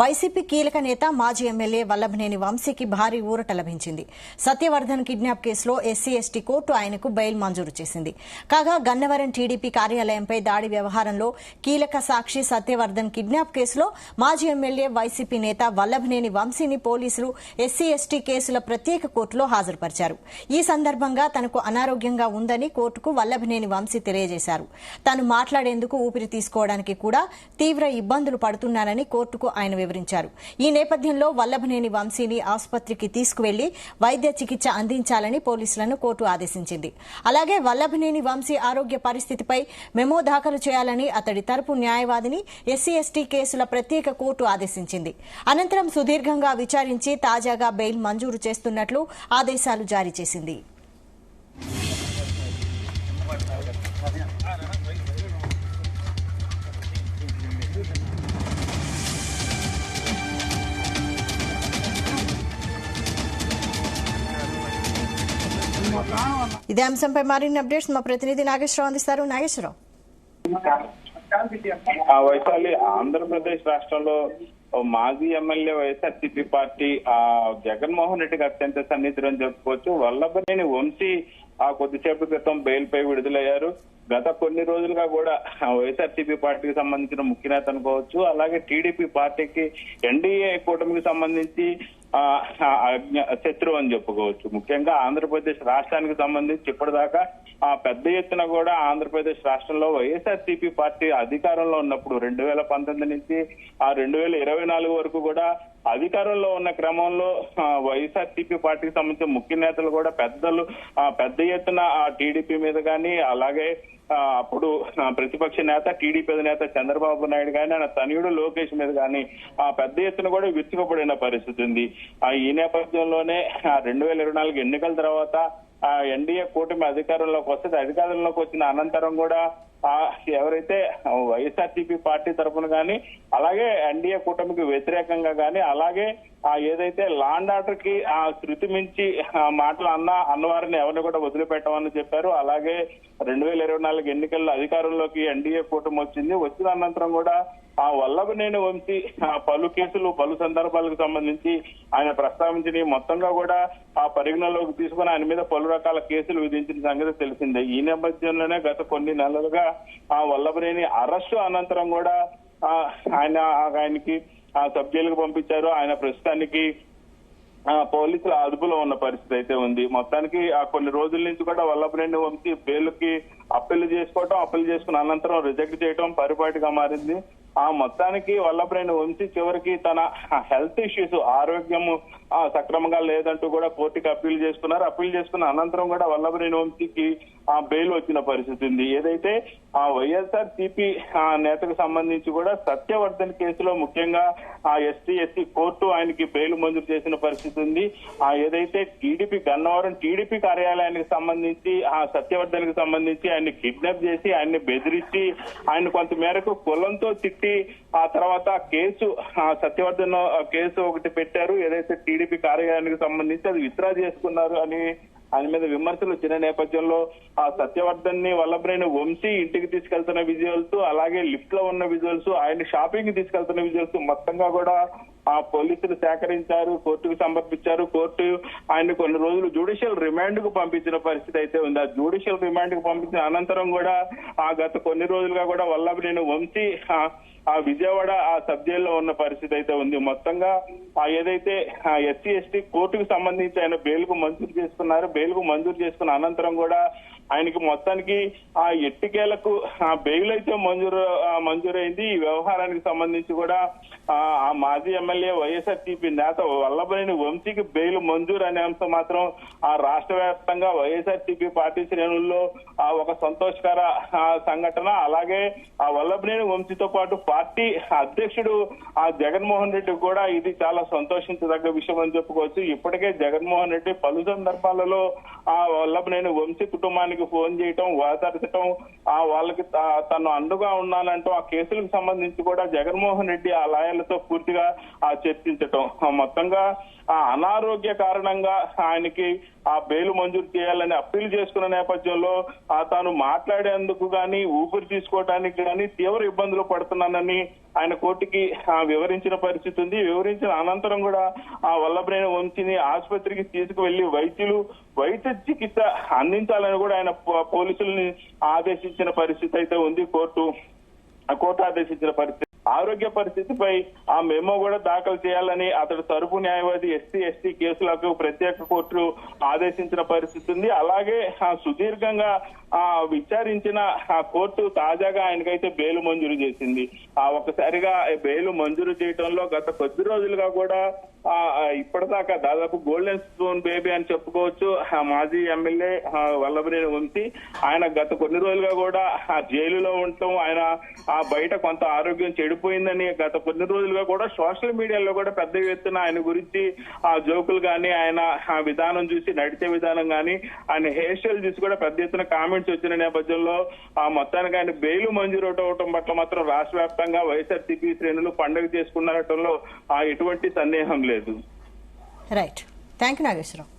YCP కీలక నేత మాజీ ఎమ్మెల్యే వల్లభనేని వంశీకి భారీ ఊరట లభించింది. సత్యవర్ధన్ కిడ్నాప్ కేసులో ఎస్సీ ఎస్టీ కోర్టు ఆయనకు బెయిల్ మంజూరు చేసింది. కాగా గన్నవరం టీడీపీ కార్యాలయంపై దాడి వ్యవహారంలో కీలక సాక్షి సత్యవర్ధన్ కిడ్నాప్ కేసులో మాజీ ఎమ్మెల్యే వైసీపీ నేత వల్లభనేని వంశీని పోలీసులు ఎస్సీ ఎస్టీ కేసుల ప్రత్యేక కోర్టులో హాజరుపరిచారు. ఈ సందర్భంగా తనకు అనారోగ్యంగా ఉందని కోర్టుకు వల్లభనేని వంశీ తెలియజేశారు. తాను మాట్లాడేందుకు ఊపిరి తీసుకోవడానికి కూడా తీవ్ర ఇబ్బందులు పడుతున్నానని కోర్టుకు ఆయన వివరించారు. ఈ నేపథ్యంలో వల్లభనేని వంశీని ఆసుపత్రికి తీసుకువెళ్లి వైద్య చికిత్స అందించాలని పోలీసులను కోర్టు ఆదేశించింది. అలాగే వల్లభనేని వంశీ ఆరోగ్య పరిస్థితిపై మెమో దాఖలు చేయాలని అతడి తరపు న్యాయవాదిని ఎస్సీ ఎస్టీ కేసుల ప్రత్యేక కోర్టు ఆదేశించింది. అనంతరం సుదీర్ఘంగా విచారించి తాజాగా బెయిల్ మంజూరు చేస్తున్నట్లు ఆదేశాలు జారీ చేసింది. ఇదే అంశంపై మరిన్ని అప్డేట్స్ మా ప్రతినిధి నాగేశ్వరరావు అందిస్తారు. నాగేశ్వరరావు, వైశాలి ఆంధ్రప్రదేశ్ రాష్ట్రంలో మాజీ ఎమ్మెల్యే వైఎస్ఆర్సీపీ పార్టీ జగన్మోహన్ రెడ్డికి అత్యంత సన్నిహితులు అని చెప్పుకోవచ్చు. వల్లభనేని వంశీ కొద్దిసేపు క్రితం బెయిల్ పై విడుదలయ్యారు. గత కొన్ని రోజులుగా కూడా వైఎస్ఆర్సీపీ పార్టీకి సంబంధించిన ముఖ్య నేత అనుకోవచ్చు, అలాగే టీడీపీ పార్టీకి ఎన్డీఏ కూటమికి సంబంధించి శత్రువు అని చెప్పుకోవచ్చు. ముఖ్యంగా ఆంధ్రప్రదేశ్ రాష్ట్రానికి సంబంధించి ఇప్పటిదాకా పెద్ద ఎత్తున కూడా ఆంధ్రప్రదేశ్ రాష్ట్రంలో వైఎస్ఆర్సీపీ పార్టీ అధికారంలో ఉన్నప్పుడు 2019 నుంచి 2024 వరకు కూడా అధికారంలో ఉన్న క్రమంలో వైఎస్ఆర్సీపీ పార్టీకి సంబంధించిన ముఖ్య నేతలు కూడా పెద్ద ఎత్తున టీడీపీ మీద కానీ, అలాగే అప్పుడు ప్రతిపక్ష నేత టీడీపీ నేత చంద్రబాబు నాయుడు కానీ, ఆయన తనయుడు లోకేష్ మీద కానీ పెద్ద ఎత్తున కూడా విరుచుకుపడిన పరిస్థితి ఉంది. ఈ నేపథ్యంలోనే 2024 ఎన్నికల తర్వాత ఎన్డీఏ కూటమి అధికారంలోకి వస్తుంది. అధికారంలోకి వచ్చిన అనంతరం కూడా ఎవరైతే వైఎస్ఆర్సీపీ పార్టీ తరఫున కానీ, అలాగే ఎన్డీఏ కూటమికి వ్యతిరేకంగా కానీ, అలాగే ఏదైతే లాండ్ ఆర్డర్ కి శృతి మించి మాటలు అన్నవారిని ఎవరిని కూడా వదిలిపెట్టమని చెప్పారు. అలాగే 2024 ఎన్నికల్లో అధికారంలోకి ఎన్డీఏ కూటమి వచ్చిన అనంతరం కూడా వల్లభనేని వంశీ పలు కేసులు పలు సందర్భాలకు సంబంధించి ఆయన ప్రస్తావించిన మొత్తంగా కూడా పరిగణలోకి తీసుకుని ఆయన మీద పలు రకాల కేసులు విధించిన సంగతి తెలిసిందే. ఈ నేపథ్యంలోనే గత కొన్ని నెలలుగా వల్లభనేని అరెస్టు అనంతరం కూడా ఆయనకి సబ్ జైలుకు పంపించారు. ఆయన ప్రస్తుతానికి పోలీసుల అదుపులో ఉన్న పరిస్థితి అయితే ఉంది. మొత్తానికి కొన్ని రోజుల నుంచి కూడా వల్లభనేని వంశీ బెయిల్కి అప్పీల్ చేసుకున్న అనంతరం రిజెక్ట్ చేయడం పరిపాటిగా మారింది. మొత్తానికి వల్లభనేని వంశీ చివరికి తన హెల్త్ ఇష్యూస్ ఆరోగ్యము సక్రమంగా లేదంటూ కూడా కోర్టుకి అప్పీల్ చేసుకున్నారు. అప్పీల్ చేసుకున్న అనంతరం కూడా వల్లభనేని వంశీకి బెయిల్ వచ్చిన పరిస్థితి ఉంది. ఏదైతే వైఎస్ఆర్సీపీ నేతకు సంబంధించి కూడా సత్యవర్ధన్ కేసులో ముఖ్యంగా ఎస్సీ కోర్టు ఆయనకి బెయిల్ మంజూరు చేసిన పరిస్థితి ఉంది. ఏదైతే గన్నవరం టీడీపీ కార్యాలయానికి సంబంధించి సత్యవర్ధన్ కి సంబంధించి ఆయన్ని కిడ్నాప్ చేసి ఆయన్ని బెదిరించి ఆయన కొంత మేరకు కులంతో తిట్టి ఆ తర్వాత సత్యవర్ధన్ కేసు ఒకటి పెట్టారు. ఏదైతే టీడీపీ కార్యాలయానికి సంబంధించి అది విత్డ్రా చేసుకున్నారు అని ఆయన మీద విమర్శలు వచ్చిన నేపథ్యంలో సత్యవర్ధన్ ని వల్లభనేని వంశీ ఇంటికి తీసుకెళ్తున్న విజువల్స్, అలాగే లిఫ్ట్ లో ఉన్న విజువల్స్, ఆయన షాపింగ్ కి తీసుకెళ్తున్న విజువల్స్ మొత్తంగా కూడా పోలీసులు సేకరించారు, కోర్టుకు సమర్పించారు. కోర్టు ఆయన కొన్ని రోజులు జ్యుడిషియల్ రిమాండ్ కు పంపించిన పరిస్థితి అయితే ఉంది. ఆ జ్యుడిషియల్ రిమాండ్ కు పంపించిన అనంతరం కూడా గత కొన్ని రోజులుగా కూడా వల్లభనేని వంశీ విజయవాడ సబ్ జైల్లో ఉన్న పరిస్థితి అయితే ఉంది. మొత్తంగా ఏదైతే ఎస్సీ ఎస్టీ కోర్టుకు సంబంధించి ఆయన బెయిల్ కు మంజూరు చేసుకున్నారు. బెయిల్ కు మంజూరు చేసుకున్న అనంతరం కూడా ఆయనకి మొత్తానికి ఎట్టికేలకు బెయిల్ అయితే మంజూరైంది. ఈ వ్యవహారానికి సంబంధించి కూడా మాజీ ఎమ్మెల్యే వైఎస్ఆర్సీపీ నేత వల్లభనేని వంశీకి బెయిల్ మంజూరు అనే అంశం మాత్రం రాష్ట్ర వ్యాప్తంగా వైఎస్ఆర్సీపీ పార్టీ శ్రేణుల్లో ఒక సంతోషకర సంఘటన. అలాగే వల్లభనేని వంశీతో పాటు పార్టీ అధ్యక్షుడు జగన్మోహన్ రెడ్డి కూడా ఇది చాలా సంతోషించదగ్గ విషయం అని చెప్పుకోవచ్చు. ఇప్పటికే జగన్మోహన్ రెడ్డి పలు సందర్భాలలో వల్లభనేని వంశీ కుటుంబానికి ఫోన్ చేయటం, వాదార్చటం, వాళ్ళకి తను అండగా ఉన్నానంటూ ఆ కేసులకు సంబంధించి కూడా జగన్మోహన్ రెడ్డి ఆ లాయర్లతో పూర్తిగా చర్చించటం. మొత్తంగా అనారోగ్య కారణంగా ఆయనకి బెయిల్ మంజూరు చేయాలని అప్పీల్ చేసుకున్న నేపథ్యంలో తాను మాట్లాడేందుకు గానీ ఊపిరి తీసుకోవడానికి గానీ తీవ్ర ఇబ్బందులు పడుతున్నానని ఆయన కోర్టుకి వివరించిన పరిస్థితి ఉంది. వివరించిన అనంతరం కూడా ఆ వల్లభనేని వంశీని ఆసుపత్రికి తీసుకువెళ్లి వైద్య చికిత్స అందించాలని కూడా ఆయన పోలీసుల్ని ఆదేశించిన పరిస్థితి అయితే ఉంది. కోర్టు ఆదేశించిన పరిస్థితి. ఆరోగ్య పరిస్థితిపై ఆ మెమో కూడా దాఖలు చేయాలని అతడు తరపు న్యాయవాది ఎస్సీ కేసులకు ప్రత్యేక కోర్టు ఆదేశించిన పరిస్థితి ఉంది. అలాగే సుదీర్ఘంగా విచారించిన కోర్టు తాజాగా ఆయనకైతే బెయిల్ మంజూరు చేసింది. ఒక్కసారిగా బెయిల్ మంజూరు చేయడంలో గత కొద్ది రోజులుగా కూడా ఇప్పటిదాకా దాదాపు గోల్డెన్ స్పూన్ బేబీ అని చెప్పుకోవచ్చు మాజీ ఎమ్మెల్యే వల్లభనేని వంశీ. ఆయన గత కొన్ని రోజులుగా కూడా జైలులో ఉండటం, ఆయన బయట కొంత ఆరోగ్యం చెడిపోయిందని గత కొన్ని రోజులుగా కూడా సోషల్ మీడియాలో కూడా పెద్ద ఎత్తున ఆయన గురించి జోకులు కానీ, ఆయన విధానం చూసి నడిచే విధానం కానీ, ఆయన హెయిర్ స్టైల్ చూసి కూడా పెద్ద ఎత్తున కామెంట్స్ వచ్చిన నేపథ్యంలో మొత్తానికి ఆయన బెయిల్ మంజూరు అవటం పట్ల మాత్రం రాష్ట్ర వ్యాప్తంగా వైఎస్ఆర్సీపీ శ్రేణులు పండుగ చేసుకున్నటంలో ఎటువంటి సందేహం లేదు. Right, thank you Nageswararao.